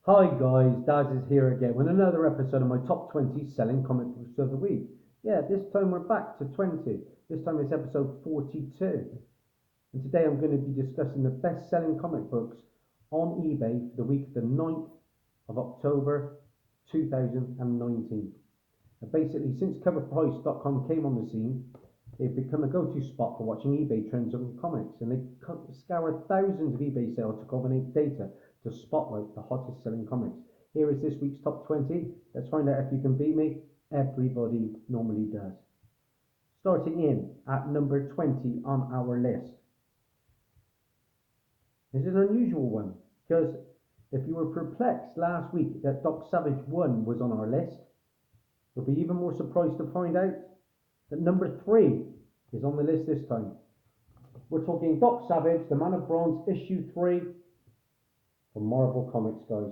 Hi guys, Dazzie is here again with another episode of my top 20 selling comic books of the week. Yeah, this time we're back to 20. This time it's episode 42. And today I'm going to be discussing the best selling comic books on eBay for the week of the 9th of October 2019. And basically, since coverprice.com came on the scene, they've become a go-to spot for watching eBay trends on comics, and they scour thousands of eBay sales to culminate data to spotlight the hottest selling comics. Here is this week's top 20. Let's find out if you can beat me. Everybody normally does. Starting in at number 20 on our list. This is an unusual one because if you were perplexed last week that Doc Savage 1 was on our list, you'll be even more surprised to find out that number 3 is on the list this time. We're talking Doc Savage, The Man of Bronze, issue 3 from Marvel Comics, guys.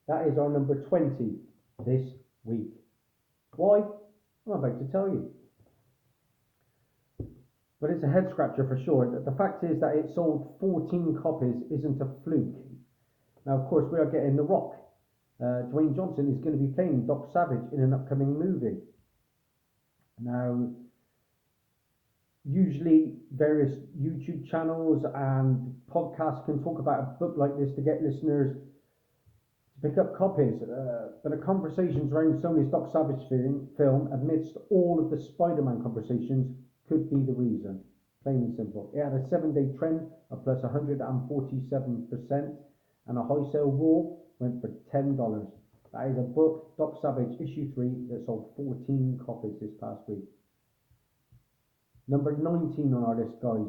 That is our number 20 this week. Why? I'm about to tell you. But it's a head scratcher for sure. The fact is that it sold 14 copies isn't a fluke. Now, of course, we are getting The Rock. Dwayne Johnson is going to be playing Doc Savage in an upcoming movie. Now, usually various YouTube channels and podcasts can talk about a book like this to get listeners to pick up copies, but the conversations around Sony's Doc Savage film amidst all of the Spider-Man conversations could be the reason, plain and simple. It had a 7-day trend of plus 147%, and a high sale raw went for $10. That is a book, Doc Savage issue 3, that sold 14 copies this past week. Number 19 on our list, guys.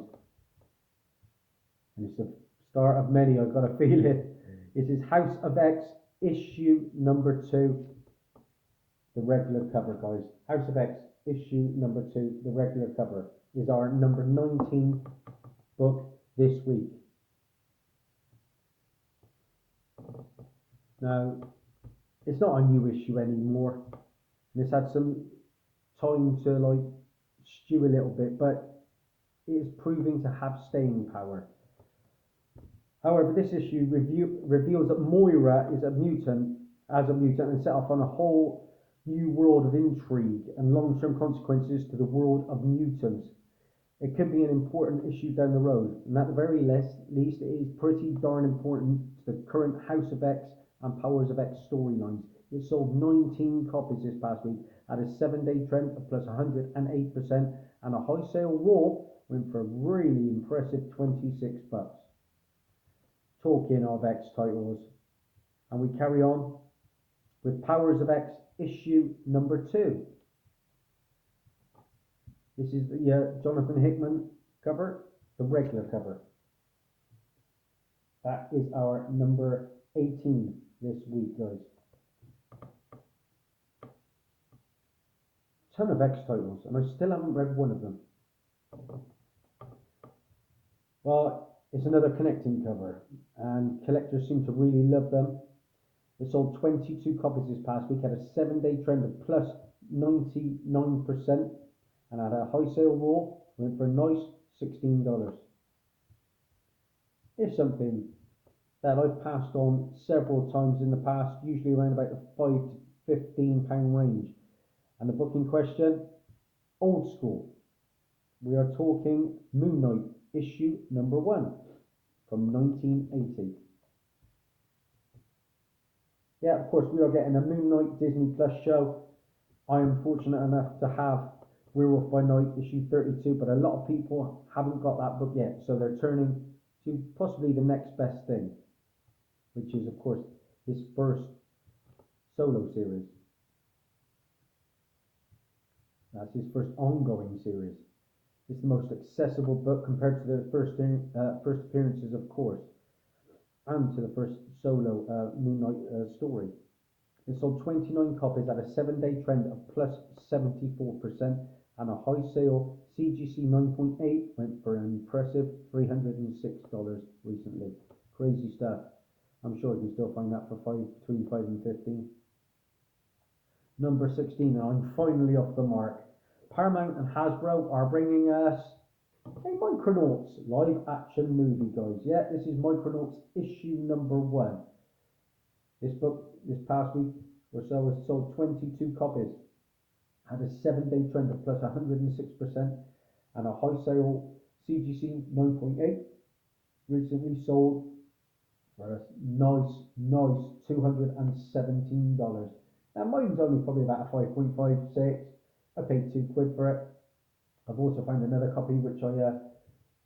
And it's the start of many, I've got a feeling. It is House of X issue number 2, the regular cover, guys. House of X issue number 2, the regular cover, is our number 19 book this week. Now, it's not a new issue anymore. It's had some time to stew a little bit, but it is proving to have staying power. However, this issue reveals that Moira is a mutant, and set off on a whole new world of intrigue and long-term consequences to the world of mutants. It could be an important issue down the road, and at the very least, it is pretty darn important to the current House of X and Powers of X storylines. It sold 19 copies this past week at a 7-day trend of plus 108%, and a high sale raw went for a really impressive $26. Talking of X titles, and we carry on with Powers of X issue number 2. This is the Jonathan Hickman cover, the regular cover. That is our number 18 this week, guys. Ton of X titles, and I still haven't read one of them. Well, it's another connecting cover, and collectors seem to really love them. It sold 22 copies this past week, had a 7-day trend of plus 99%, and had a high sale raw, went for a nice $16. Here's something that I've passed on several times in the past, usually around about the £5 to £15 range. And the book in question, old school. We are talking Moon Knight issue number 1 from 1980. Yeah, of course, we are getting a Moon Knight Disney Plus show. I am fortunate enough to have Werewolf by Night issue 32, but a lot of people haven't got that book yet, so they're turning to possibly the next best thing, which is, of course, his first solo series. That's his first ongoing series. It's the most accessible book compared to the first appearances, of course, and to the first solo Moon Knight story. It sold 29 copies at a 7-day trend of plus 74%, and a high sale CGC 9.8 went for an impressive $306 recently. Crazy stuff. I'm sure you can still find that for between 5 and 15. Number 16, and I'm finally off the mark. Paramount and Hasbro are bringing us a Micronauts live action movie, guys. Yeah, this is Micronauts issue number 1. This book this past week or so was sold 22 copies, had a 7-day trend of plus 106% and a high sale CGC 9.8, recently sold for a nice $217. Now mine's only probably about a 5.56. I paid £2 for it. I've also found another copy which I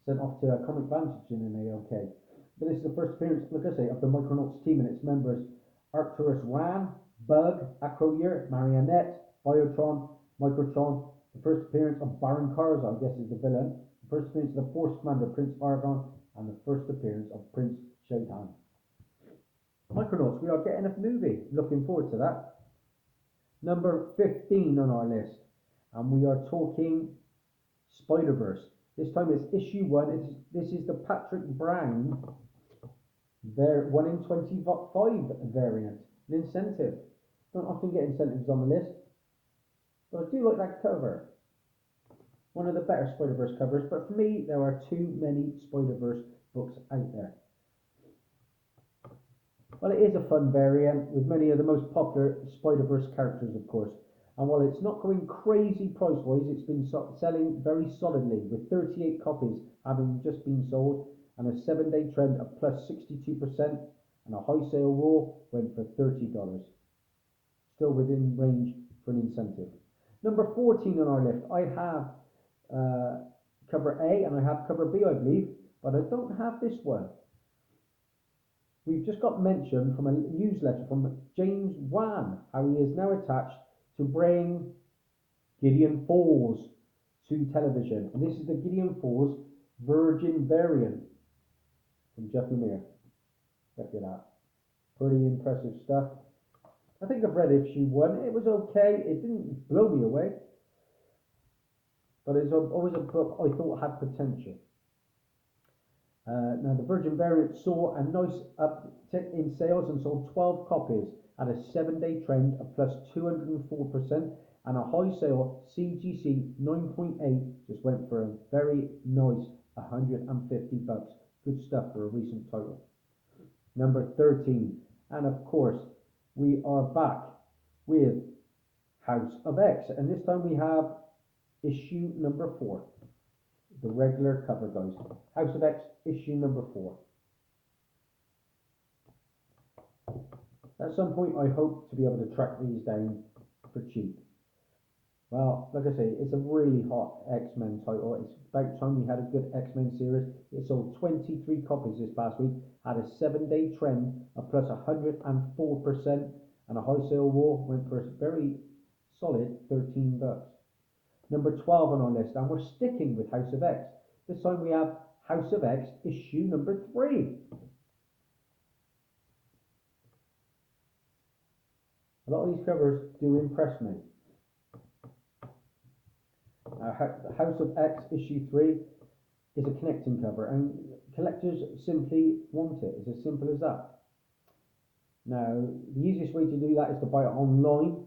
sent off to Comic Vantage in an AOK. But this is the first appearance, like I say, of the Micronauts team and its members: Arcturus Ran, Bug, Acroyear, Marionette, Biotron, Microtron. The first appearance of Baron Karza, I guess is the villain. The first appearance of the Force Commander, Prince Argon, and the first appearance of Prince Shaitan. Micronauts, we are getting a movie. Looking forward to that. Number 15 on our list, and we are talking Spider-Verse. This time it's issue 1. This is the Patrick Brown 1 in 25 variant. An incentive. Don't often get incentives on the list, but I do like that cover. One of the better Spider-Verse covers, but for me there are too many Spider-Verse books out there. Well, it is a fun variant with many of the most popular Spider-Verse characters, of course. And while it's not going crazy price-wise, it's been selling very solidly, with 38 copies having just been sold, and a 7-day trend of plus 62%, and a high sale raw went for $30. Still within range for an incentive. Number 14 on our list, I have cover A and I have cover B, I believe, but I don't have this one. We've just got mention from a newsletter from James Wan, how he is now attached to bring Gideon Falls to television. And this is the Gideon Falls Virgin variant from Jeff Lemire. Check it out. Pretty impressive stuff. I think I've read issue 1. It was okay. It didn't blow me away. But it's always a book I thought had potential. Now the Virgin variant saw a nice uptick in sales and sold 12 copies at a 7-day trend of plus 204%, and a high sale CGC 9.8 just went for a very nice $150. Good stuff for a recent title. Number 13, and of course we are back with House of X, and this time we have issue number 4. The regular cover, guys. House of X, issue number 4. At some point, I hope to be able to track these down for cheap. Well, like I say, it's a really hot X-Men title. It's about time we had a good X-Men series. It sold 23 copies this past week, had a 7-day trend of plus 104%, and a high sale raw went for a very solid $13. Number 12 on our list, and we're sticking with House of X. This time we have House of X issue number 3. A lot of these covers do impress me. House of X issue 3 is a connecting cover, and collectors simply want it. It's as simple as that. Now, the easiest way to do that is to buy it online.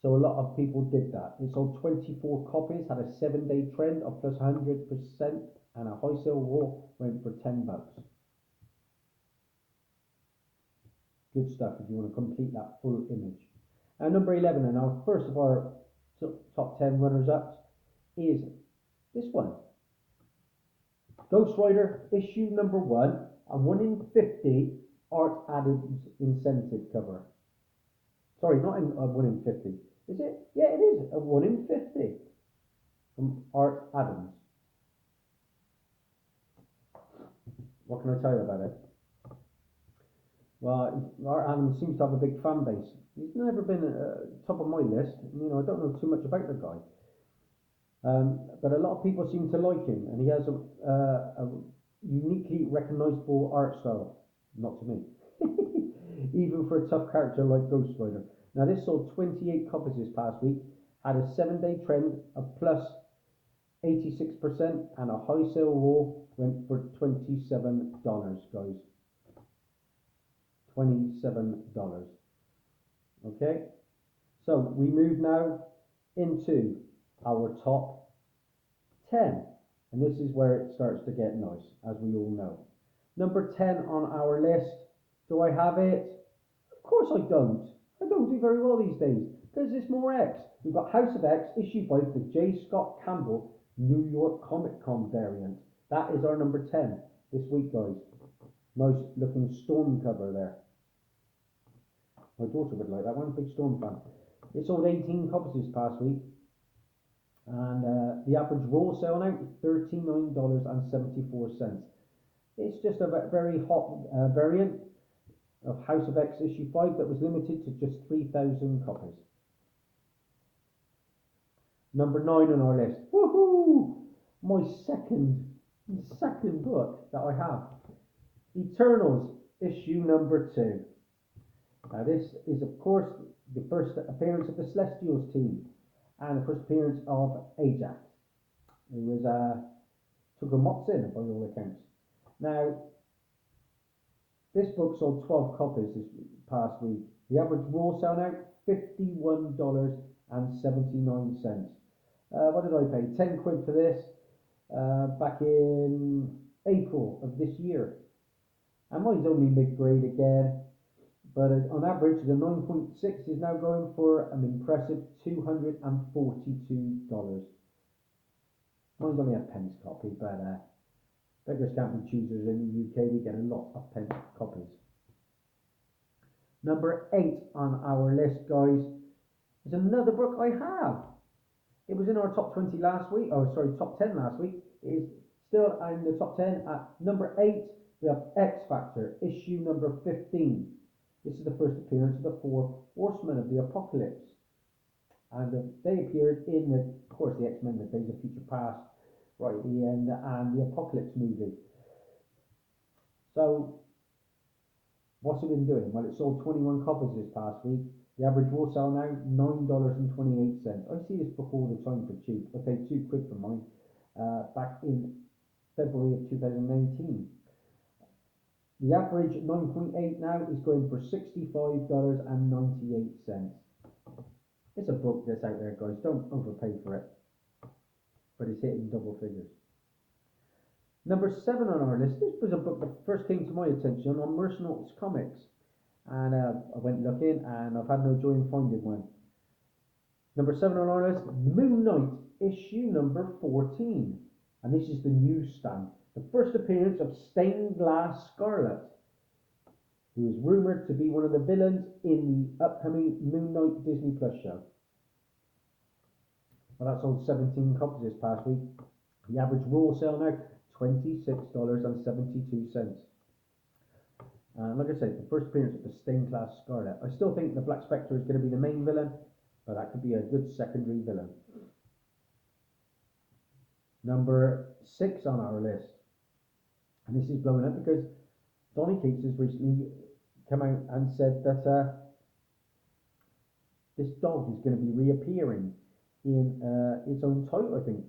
So a lot of people did that. It sold 24 copies, had a 7-day trend of plus 100%, and a high sale raw went for $10. Good stuff if you want to complete that full image. Now number 11, and our first of our top 10 runners-ups is this one. Ghost Rider issue number 1, a 1 in 50 Art Adams incentive cover. Sorry, not in 1 in 50. Is it? Yeah, it is a 1 in 50 from Art Adams. What can I tell you about it? Well, Art Adams seems to have a big fan base. He's never been top of my list. You know, I don't know too much about the guy. But a lot of people seem to like him, and he has a uniquely recognisable art style. Not to me. Even for a tough character like Ghost Rider. Now this sold 28 copies this past week, had a 7-day trend of plus 86%, and a high sale raw went for $27, guys. $27. Okay, so we move now into our top 10, and this is where it starts to get nice, as we all know. Number 10 on our list, do I have it? course I don't. I don't do very well these days because it's more X. We've got House of X, issue 5, the J. Scott Campbell New York Comic Con variant. That is our number 10 this week, guys. Nice looking storm cover there. My daughter would like that one, big storm fan. It sold 18 copies this past week. And the average raw sale now is $39.74. It's just a very hot variant of House of X issue 5 that was limited to just 3,000 copies. Number 9 on our list. Woohoo! My second book that I have. Eternals issue number 2. Now this is of course the first appearance of the Celestials team and the first appearance of Ajax. He was took a mops in by all accounts. Now this book sold 12 copies this past week. The average raw sale now $51.79. What did I pay? 10 quid for this back in April of this year. And mine's only mid-grade again, but on average the 9.6 is now going for an impressive $242. Mine's only a pence copy, but beggars can't be choosers. In the UK we get a lot of pence copies. Number 8 on our list, guys, is another book I have. It was in our top 20 last week, top 10 last week. It is still in the top 10 at number 8. We have X Factor, issue number 15. This is the first appearance of the 4 Horsemen of the Apocalypse. And they appeared in, of course, the X-Men, the Days of Future Past, right at the end, and the Apocalypse movie. So, what's it been doing? Well, it sold 21 copies this past week. The average raw sale now, $9.28. I see this book all the time for cheap. I paid 2 quid for mine back in February of 2019. The average 9.8 now is going for $65.98. It's a book that's out there, guys. Don't overpay for it. But it's hitting double figures. Number 7 on our list. This was a book that first came to my attention on Mercenary Comics. And I went looking and I've had no joy in finding one. Number 7 on our list, Moon Knight, issue number 14. And this is the newsstand. The first appearance of Stained Glass Scarlet, who is rumoured to be one of the villains in the upcoming Moon Knight Disney Plus show. Well, that sold 17 copies this past week. The average raw sale now, $26.72. Like I said, the first appearance of the Stained Glass Scarlet. I still think the Black Spectre is going to be the main villain, but that could be a good secondary villain. Number 6 on our list. And this is blowing up because Donny Cates has recently come out and said that this dog is going to be reappearing in its own title, I think.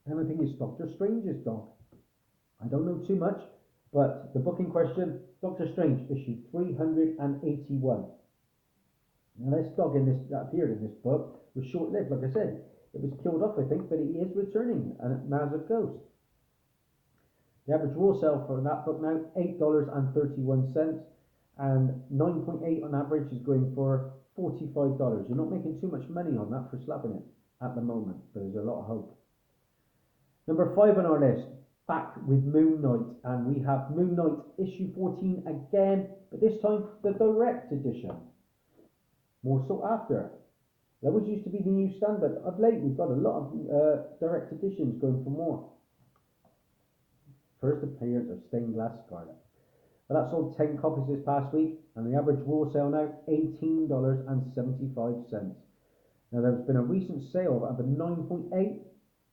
And I think it's Doctor Strange's dog. I don't know too much, but the book in question, Doctor Strange, issue 381. Now this dog that appeared in this book was short-lived, like I said. It was killed off, I think, but he is returning as a ghost. The average raw sale for that book now, $8.31, and 9.8 on average is going for $45. You're not making too much money on that for slapping it at the moment, but there's a lot of hope. Number 5 on our list, back with Moon Knight, and we have Moon Knight issue 14 again, but this time the direct edition. More sought after. There always used to be the newsstand, but of late we've got a lot of direct editions going for more. First appearance of Stained Glass Scarlet. But that sold 10 copies this past week, and the average raw sale now $18.75. Now there's been a recent sale of a 9.8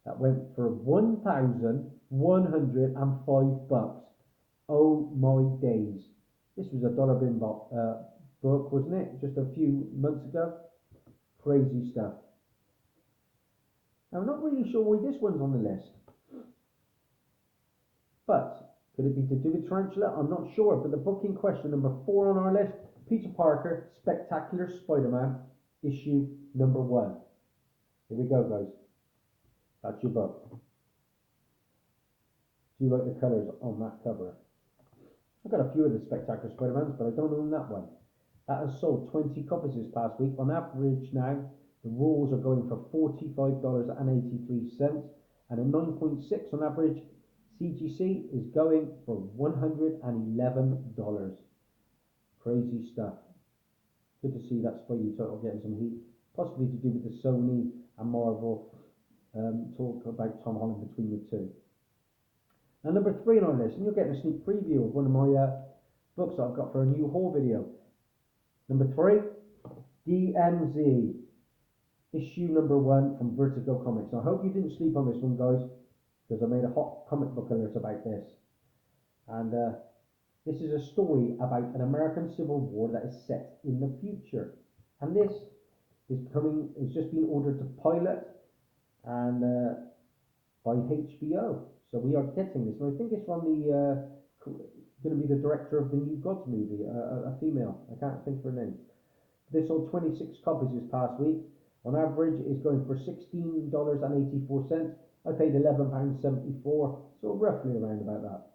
that went for $1,105. Oh my days! This was a dollar bin book, wasn't it? Just a few months ago. Crazy stuff. Now I'm not really sure why this one's on the list. But could it be to do with Tarantula? I'm not sure. But the book in question, number 4 on our list, Peter Parker, Spectacular Spider-Man, issue number 1. Here we go, guys. That's your book. Do you like the colours on that cover? I've got a few of the Spectacular Spider-Mans, but I don't own that one. That has sold 20 copies this past week. On average now, the rules are going for $45.83, and a 9.6 on average CGC is going for $111. Crazy stuff. Good to see that Spidey title getting some heat, possibly to do with the Sony and Marvel talk about Tom Holland between the two. Now, number 3 on our list, and you're getting a sneak preview of one of my books that I've got for a new haul video. Number 3, DMZ, issue number 1 from Vertigo Comics. I hope you didn't sleep on this one, guys, because I made a hot comic book alert about this. And this is a story about an American Civil War that is set in the future. And this is it's just been ordered to pilot and by HBO. So we are getting this. And I think it's from the going to be the director of the New Gods movie, a female. I can't think of her name. This sold 26 copies this past week. On average, it's going for $16.84. I paid £11.74, so roughly around about that.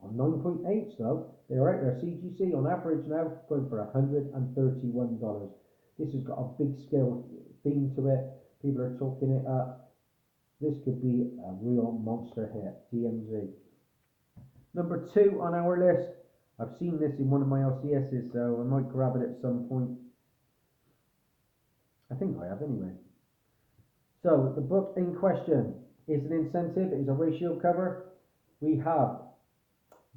On 9.8s though, they are out there. CGC on average now going for $131. This has got a big scale theme to it. People are talking it up. This could be a real monster hit. DMZ. Number 2 on our list. I've seen this in one of my LCSs, so I might grab it at some point. I think I have anyway. So the book in question is an incentive. It is a ratio cover. We have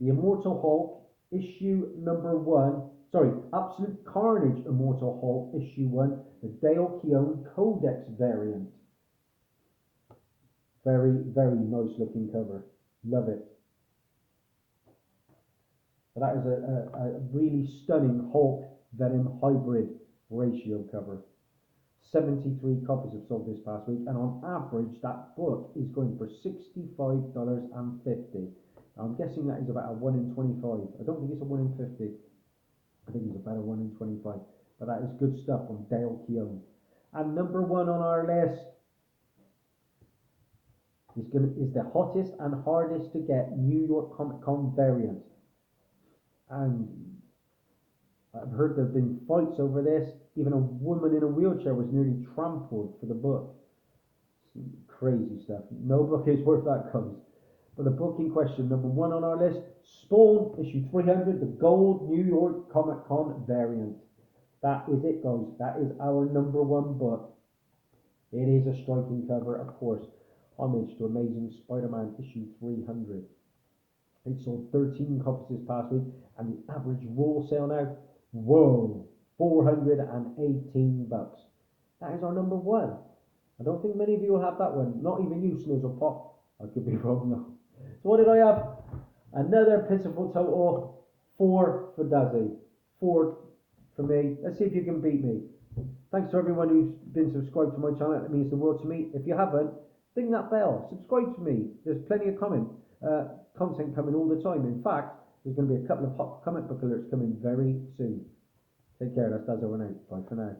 The Immortal Hulk, issue number 1. Sorry, Absolute Carnage Immortal Hulk, issue 1. The Dale Keown Codex variant. Very, very nice looking cover. Love it. So that is a really stunning Hulk Venom hybrid ratio cover. 73 copies have sold this past week, and on average that book is going for $65.50. I'm guessing that is about a 1 in 25. I don't think it's a 1 in 50. I think it's about a 1 in 25. But that is good stuff from Dale Keown. And number 1 on our list is the hottest and hardest to get New York Comic Con variant. And I've heard there have been fights over this. Even a woman in a wheelchair was nearly trampled for the book. Crazy stuff. No book is worth that cost. But the book in question, number 1 on our list, Spawn, issue 300, the Gold New York Comic Con variant. That is it, guys. That is our number 1 book. It is a striking cover, of course. Homage to Amazing Spider-Man, issue 300. It sold 13 copies this past week, and the average raw sale now, whoa, $418. That is our number 1. I don't think many of you will have that one. Not even you, Snizzle Pop. I could be wrong though. So what did I have? Another pitiful total. 4 for Dazzie. 4 for me. Let's see if you can beat me. Thanks to everyone who's been subscribed to my channel. It means the world to me. If you haven't, ding that bell. Subscribe to me. There's plenty of content coming all the time. In fact, there's going to be a couple of hot comic book alerts coming very soon. Take care. That's Dazzie over now. Bye for now.